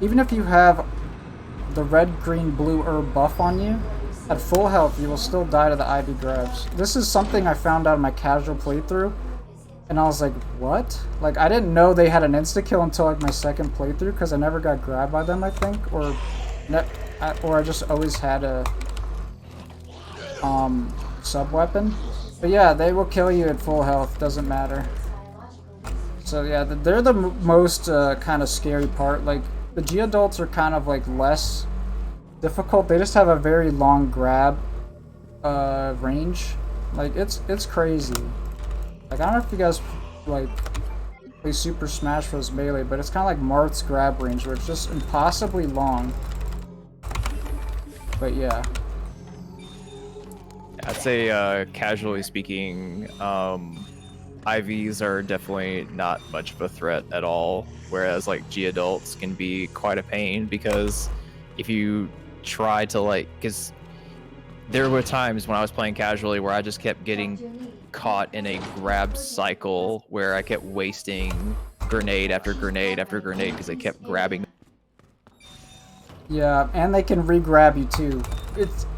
Even if you have the red, green, blue herb buff on you, at full health, you will still die to the Ivy grabs. This is something I found out in my casual playthrough, and I was like, what? Like, I didn't know they had an insta-kill until, like, my second playthrough, because I never got grabbed by them, I think, or I just always had a, sub-weapon. But yeah, they will kill you at full health, doesn't matter. So yeah, they're the most, kind of scary part. Like, the G-adults are kind of, like, less difficult. They just have a very long grab, range. Like, it's crazy. Like, I don't know if you guys, like, play Super Smash Bros. Melee, but it's kind of like Marth's grab range, where it's just impossibly long. But yeah. I'd say, casually speaking, IVs are definitely not much of a threat at all, whereas like G-adults can be quite a pain, because if you try to like, because there were times when I was playing casually where I just kept getting caught in a grab cycle where I kept wasting grenade after grenade after grenade because they kept grabbing. Yeah, and they can re-grab you too.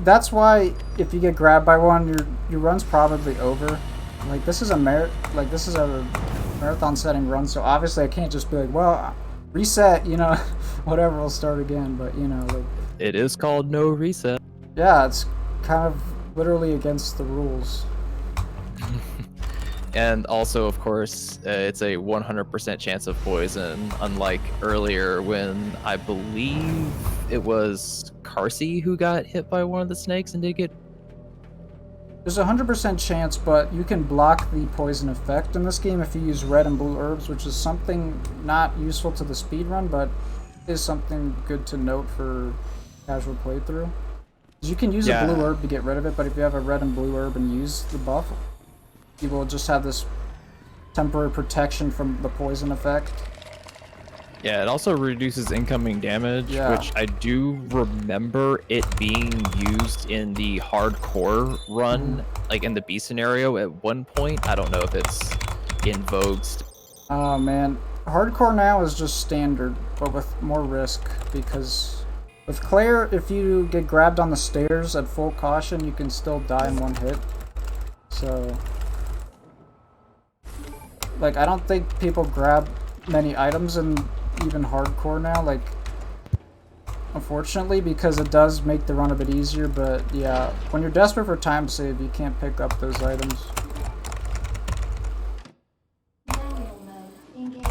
That's why if you get grabbed by one, your run's probably over. Like, this is a marathon setting run, so obviously I can't just be like, well, reset, you know, whatever, we'll start again. But you know, like, It is called no reset. yeah, it's kind of literally against the rules. And also, of course, it's a 100% chance of poison, unlike earlier when I believe it was Carsey who got hit by one of the snakes and did get... There's a 100% chance, but you can block the poison effect in this game if you use red and blue herbs, which is something not useful to the speedrun, but is something good to note for casual playthrough. You can use a blue herb to get rid of it, but if you have a red and blue herb and use the buff, you will just have this temporary protection from the poison effect. Yeah, it also reduces incoming damage, which I do remember it being used in the hardcore run, like in the B scenario at one point. I don't know if it's in vogue still. Oh man, hardcore now is just standard, but with more risk, because with Claire, if you get grabbed on the stairs at full caution, you can still die in one hit. So, like, I don't think people grab many items in even hardcore now, like, unfortunately, because it does make the run a bit easier, but yeah, when you're desperate for time save, you can't pick up those items. Manual mode engaged.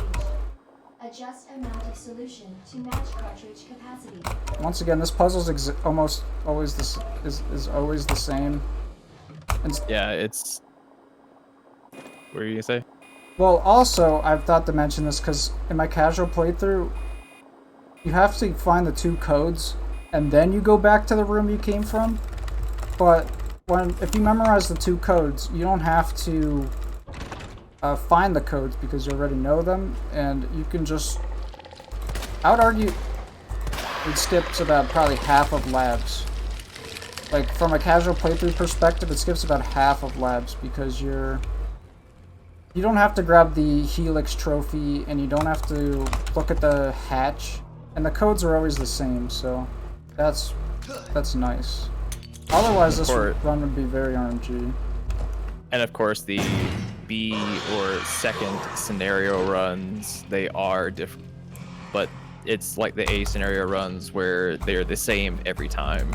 Adjust amount of solution to match cartridge capacity. Once again, this puzzle's almost always is always the same. Yeah, it's... What were you gonna say? Well, also, I've thought to mention this because in my casual playthrough, you have to find the 2 codes, and then you go back to the room you came from. But if you memorize the 2 codes, you don't have to find the codes because you already know them, and you can just... I would argue it skips about probably half of labs. Like, from a casual playthrough perspective, it skips about half of labs because you don't have to grab the Helix trophy, and you don't have to look at the hatch, and the codes are always the same, so that's nice. Otherwise, this run would be very RNG. And of course, the B or second scenario runs, they are different, but it's like the A scenario runs where they're the same every time.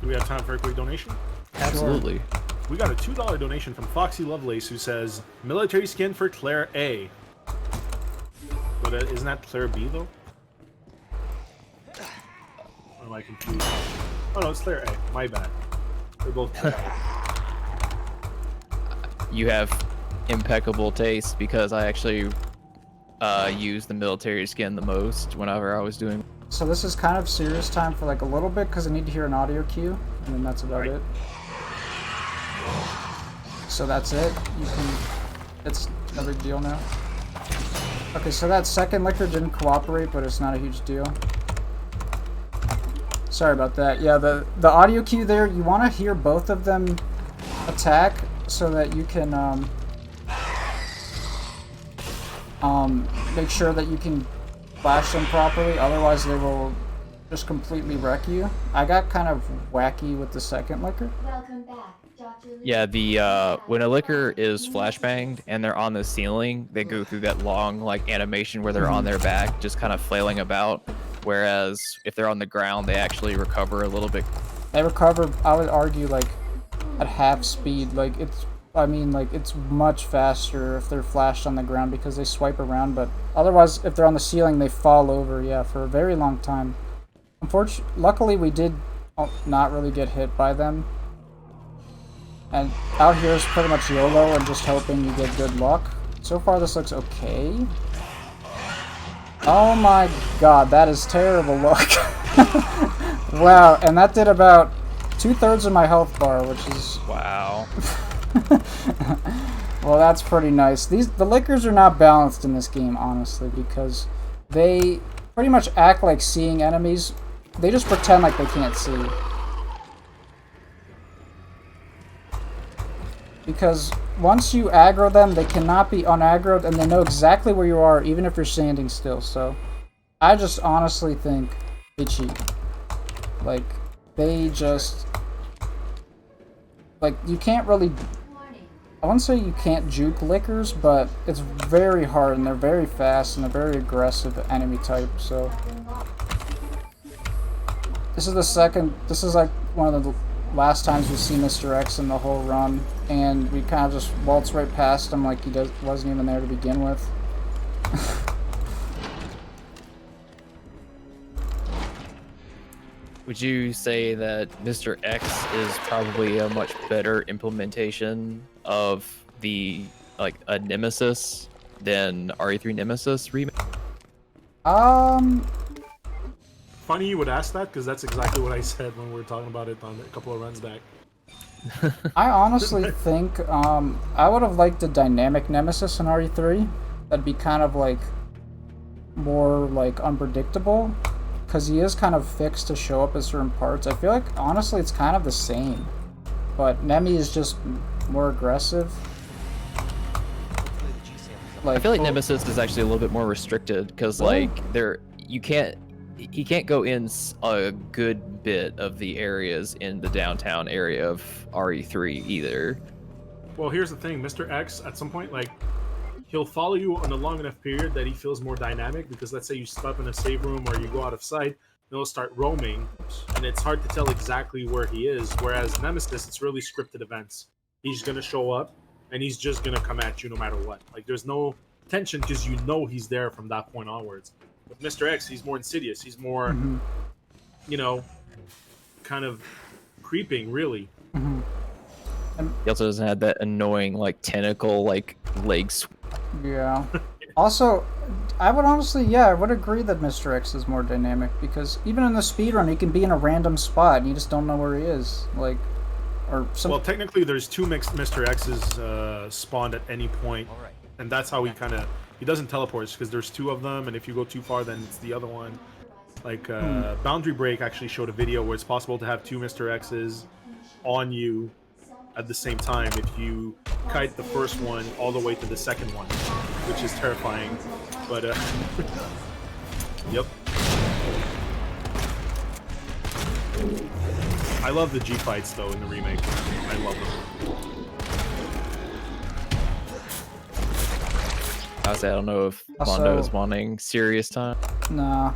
Do we have time for a quick donation? Absolutely. We got a $2 donation from Foxy Lovelace, who says, military skin for Claire A. But isn't that Claire B, though? Or am I confused? Oh, no, it's Claire A. My bad. They're both Claire A. You have impeccable taste, because I actually use the military skin the most whenever I was doing... So this is kind of serious time for like a little bit, because I need to hear an audio cue, and then that's about it. So that's it. It's no big deal now. Okay, so that second liquor didn't cooperate, but it's not a huge deal. Sorry about that. Yeah, the audio cue there, you want to hear both of them attack so that you can make sure that you can flash them properly. Otherwise, they will just completely wreck you. I got kind of wacky with the second liquor. Welcome back, Dr. Lee. Yeah, when a liquor is flashbanged and they're on the ceiling, they go through that long like animation where they're on their back, just kind of flailing about. Whereas if they're on the ground, they actually recover a little bit. They recover, I would argue, like at half speed. Like it's much faster if they're flashed on the ground because they swipe around. But otherwise, if they're on the ceiling, they fall over. Yeah, for a very long time. Luckily, we did not really get hit by them. And out here is pretty much YOLO and just hoping you get good luck. So far, this looks okay. Oh my god, that is terrible luck. Wow, and that did about 2/3 of my health bar, which is... Wow. Well, that's pretty nice. The liquors are not balanced in this game, honestly, because they pretty much act like seeing enemies. They just pretend like they can't see. Because once you aggro them, they cannot be unaggroed, and they know exactly where you are, even if you're standing still. So, I just honestly think they cheat. Like, they just... Like, you can't really... I wouldn't say you can't juke lickers, but it's very hard, and they're very fast, and they're very aggressive enemy type, so... This is like one of the last times we've seen Mr. X in the whole run, and we kind of just waltz right past him like he wasn't even there to begin with. Would you say that Mr. X is probably a much better implementation of the, like, a Nemesis than RE3 Nemesis remake? funny you would ask that because that's exactly what I said when we were talking about it on a couple of runs back. I honestly think I would have liked a dynamic nemesis in RE3. That'd be kind of like more like unpredictable, because he is kind of fixed to show up at certain parts. I feel like honestly it's kind of the same, but Nemi is just more aggressive. I feel like Nemesis is actually a little bit more restricted because like he can't go in a good bit of the areas in the downtown area of RE3 either. Well, here's the thing, Mr. X at some point, like, he'll follow you on a long enough period that he feels more dynamic, because let's say you stop in a save room or you go out of sight, he'll start roaming, and it's hard to tell exactly where he is, whereas Nemesis, it's really scripted events. He's going to show up, and he's just going to come at you no matter what. Like, there's no tension because you know he's there from that point onwards. With Mr. X, he's more insidious. He's more, you know, kind of creeping, really. He also doesn't have that annoying, like, tentacle, like, legs. Yeah. Also, I would honestly, I would agree that Mr. X is more dynamic, because even in the speedrun, he can be in a random spot and you just don't know where he is. Like, or some... Well, technically, there's two mixed Mr. X's spawned at any point, and that's how he doesn't teleport, because there's two of them, and if you go too far, then it's the other one. Like, Boundary Break actually showed a video where it's possible to have two Mr. X's on you at the same time if you kite the first one all the way to the second one, which is terrifying. But yep. I love the G fights though in the remake. I love them. I don't know if Mondo is wanting serious time. Nah,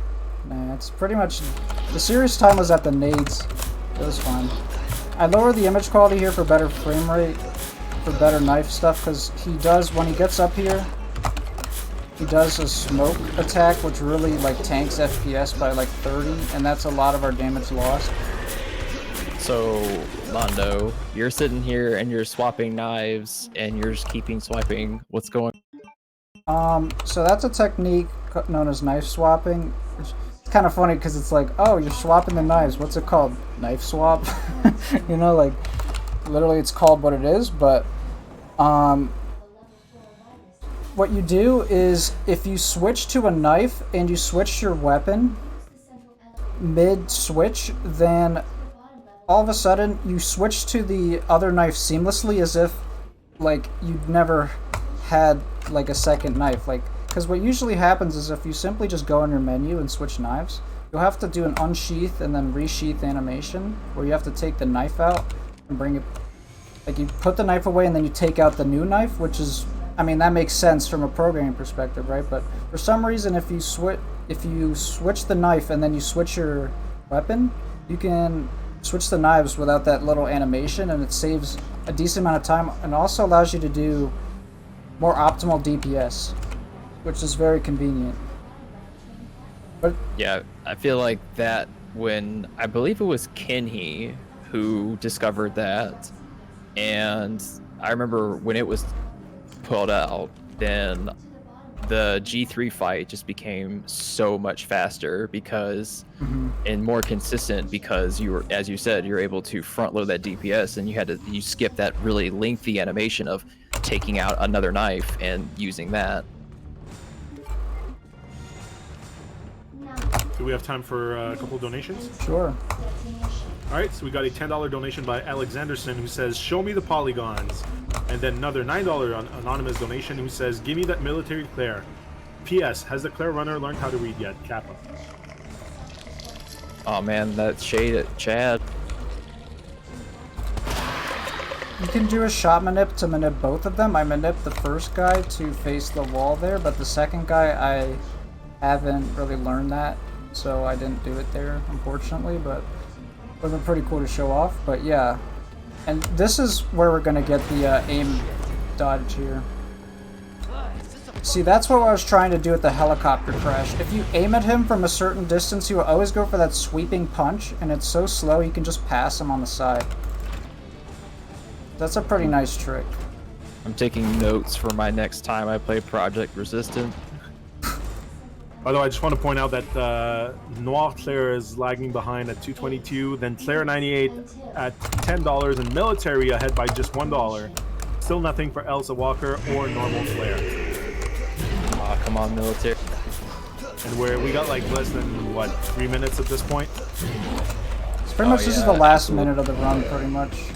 it's pretty much the serious time was at the nades. It was fine. I lowered the image quality here for better frame rate, for better knife stuff, because he does, when he gets up here, he does a smoke attack, which really like tanks FPS by like 30, and that's a lot of our damage lost. So, Mondo, you're sitting here and you're swapping knives, and you're just keeping swiping. What's going on? So that's a technique known as knife swapping. It's kind of funny because it's like, oh, you're swapping the knives. What's it called? Knife swap? You know, like, literally it's called what it is, but what you do is if you switch to a knife and you switch your weapon mid-switch, then all of a sudden you switch to the other knife seamlessly as if, like, you'd never had, like, a second knife. Like, because what usually happens is if you simply just go in your menu and switch knives, you'll have to do an unsheath and then resheath animation, where you have to take the knife out and bring it, like, you put the knife away and then you take out the new knife, which is, I mean, that makes sense from a programming perspective, right? But for some reason, if you switch the knife and then you switch your weapon, you can switch the knives without that little animation, and it saves a decent amount of time, and also allows you to do more optimal DPS, which is very convenient. But yeah, I feel like that when, I believe it was Kenhi who discovered that, and I remember when it was pulled out, then the G3 fight just became so much faster because and more consistent, because you were, as you said, you're able to front load that DPS, and you skip that really lengthy animation of taking out another knife and using that. Do we have time for a couple of donations? sure. All right, so we got a $10 donation by Alexanderson, who says, "Show me the polygons," and then another $9 anonymous donation who says, "Give me that military Claire. P.S. Has the Claire runner learned how to read yet? Kappa." Oh man, that shade at Chad. You can do a shot manip to manip both of them. I manip the first guy to face the wall there, but the second guy I haven't really learned that, so I didn't do it there, unfortunately, but it would have been pretty cool to show off. But yeah, and this is where we're gonna get the aim dodge here. See, that's what I was trying to do with the helicopter crash. If you aim at him from a certain distance, he will always go for that sweeping punch, and it's so slow you can just pass him on the side. That's a pretty nice trick. I'm taking notes for my next time I play Project Resistant. Although I just want to point out that Noir Claire is lagging behind at 222, then Claire 98 at $10, and Military ahead by just $1. Still nothing for Elsa Walker or Normal Claire. Aw, come on, Military. And we got like less than what 3 minutes at this point. It's pretty much this is the yeah, last absolutely. minute of the run, pretty much.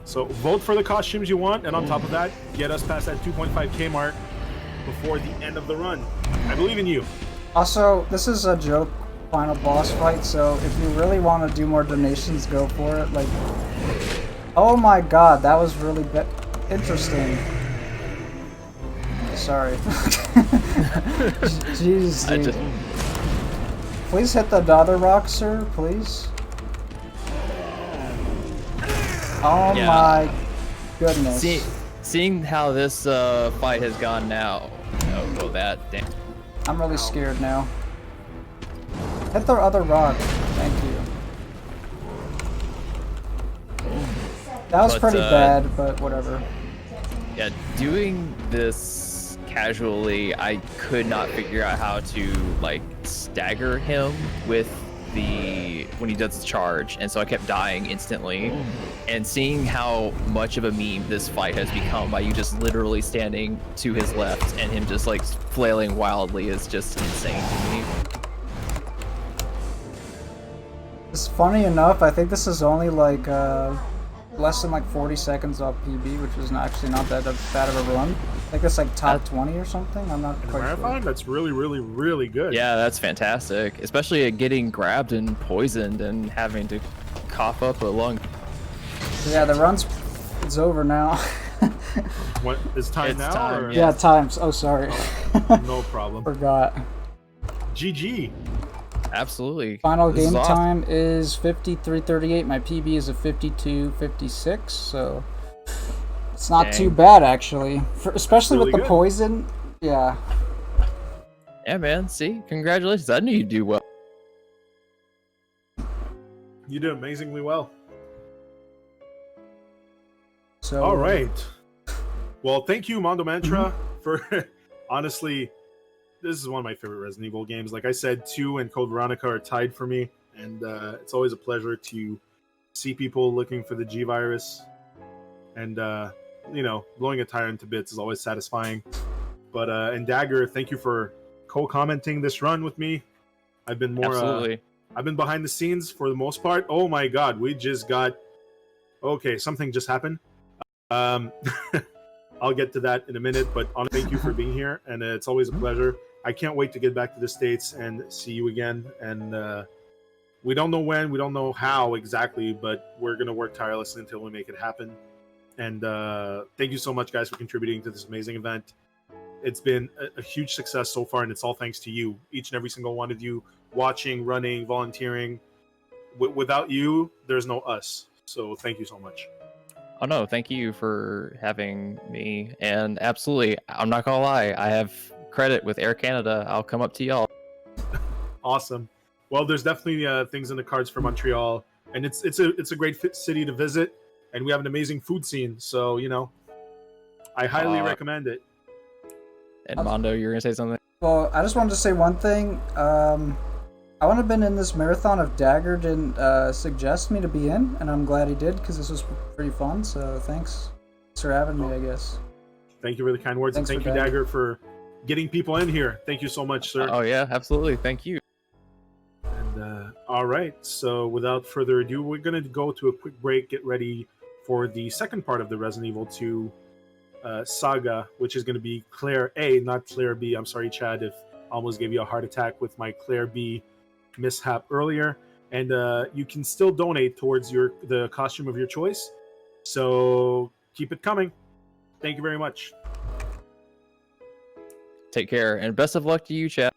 So vote for the costumes you want, and on top of that, get us past that 2.5k mark before the end of the run. I believe in you. Also, this is a joke final boss fight, so if you really want to do more donations, go for it. Like, oh my god, that was really interesting. Sorry. Jeez, dude. Please hit the other rock, sir, please. Oh Yeah. my goodness. Seeing how this fight has gone now. Oh, that. Damn. I'm really scared now. Hit the other rock. Thank you. That was But, pretty bad, but whatever. Yeah, doing this casually, I could not figure out how to like stagger him with when he does the charge, and so I kept dying instantly. And seeing how much of a meme this fight has become by you just literally standing to his left and him just like flailing wildly is just insane to me. It's funny enough, I think this is only like less than like 40 seconds off PB, which is actually not that bad of a run. I think it's like top 20 or something. I'm not In a quite marathon, sure. that's really, really, really good. Yeah, that's fantastic, especially at getting grabbed and poisoned and having to cough up a lung. So yeah, the run's it's over now. What is time It's now? time, or? Yeah, times. Oh, sorry. No problem. Forgot. GG. Absolutely. Final This is game awesome. time is 53:38. My PB is a 52:56, so it's not too Dang. bad actually. Especially Really with the good. poison. Yeah. Yeah, man. See, congratulations. I knew you'd do well. You did amazingly well. So All right. Well, thank you, Mondomantra, for honestly, this is one of my favorite Resident Evil games. Like I said, 2 and Code Veronica are tied for me, and it's always a pleasure to see people looking for the G virus. And blowing a tyrant to bits is always satisfying. But and Dagger, thank you for co-commenting this run with me. I've been more Absolutely. I've been behind the scenes for the most part. Oh my god, we just got something just happened. I'll get to that in a minute, but thank you for being here, and it's always a pleasure. I can't wait to get back to the States and see you again. And we don't know when, we don't know how exactly, but we're going to work tirelessly until we make it happen. And thank you so much, guys, for contributing to this amazing event. It's been a huge success so far, and it's all thanks to you, each and every single one of you, watching, running, volunteering. Without you, there's no us. So thank you so much. Oh no, thank you for having me. And absolutely, I'm not gonna lie, I have credit with Air Canada. I'll come up to y'all. Awesome. Well, there's definitely things in the cards for Montreal, and it's a great city to visit, and we have an amazing food scene. So I highly recommend it. And Mondo, you're gonna say something? Well, I just wanted to say one thing. I wouldn't have been in this marathon if Dagger didn't suggest me to be in, and I'm glad he did because this was pretty fun. So thanks for having me, I guess. Thank you for the kind words, Thanks and thank for you, that. Dagger, for getting people in here. Thank you so much, sir. Oh yeah, absolutely. Thank you. And all right, so without further ado, we're going to go to a quick break, get ready for the second part of the Resident Evil 2 saga, which is going to be Claire A, not Claire B. I'm sorry, Chad, if I almost gave you a heart attack with my Claire B mishap earlier. And you can still donate towards the costume of your choice, so keep it coming. Thank you very much. Take care, and best of luck to you, chat.